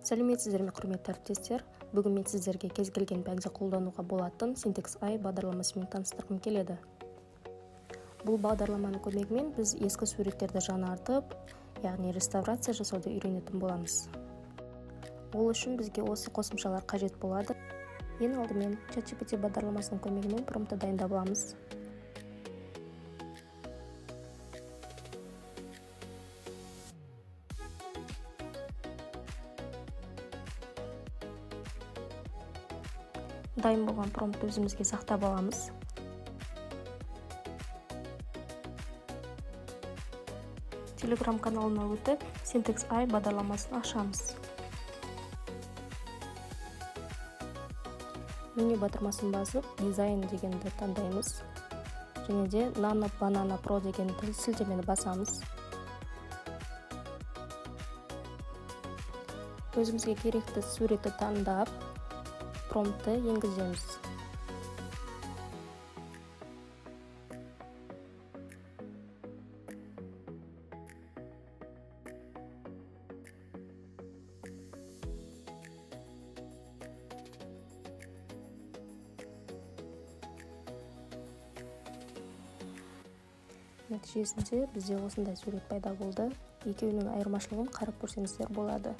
Сәлеметсіздер ме, құрметті әріптестер? Бүгін мен сіздерге кез келген пәнде қолдануға болатын Syntax.ai бағдарламасымен таныстырғым келеді. Бұл бағдарламаның көмегімен біз ескі суреттерді жаңартып, яғни реставрация жасауды үйренетін боламыз. Ол үшін бізге осы қосымшалар қажет болады. Ең алдымен ChatGPT бағдарламасының көмегімен промптты дайындап аламыз. Дайын болған промптты өзімізге сақтап аламыз. Telegram каналына өтіп, Syntax.ai бағдарламасын ашамыз. Меню батырмасын басып, дизайн дегенді таңдаймыз. Және де Nano Banana Pro деген сілтемені басамыз. Өзімізге керекті суретті таңдап, промптты енгіземіз. Нәтижесінде бізде осындай сурет пайда болды. Екеуінің айырмашылығын қарап көрсеңіздер болады.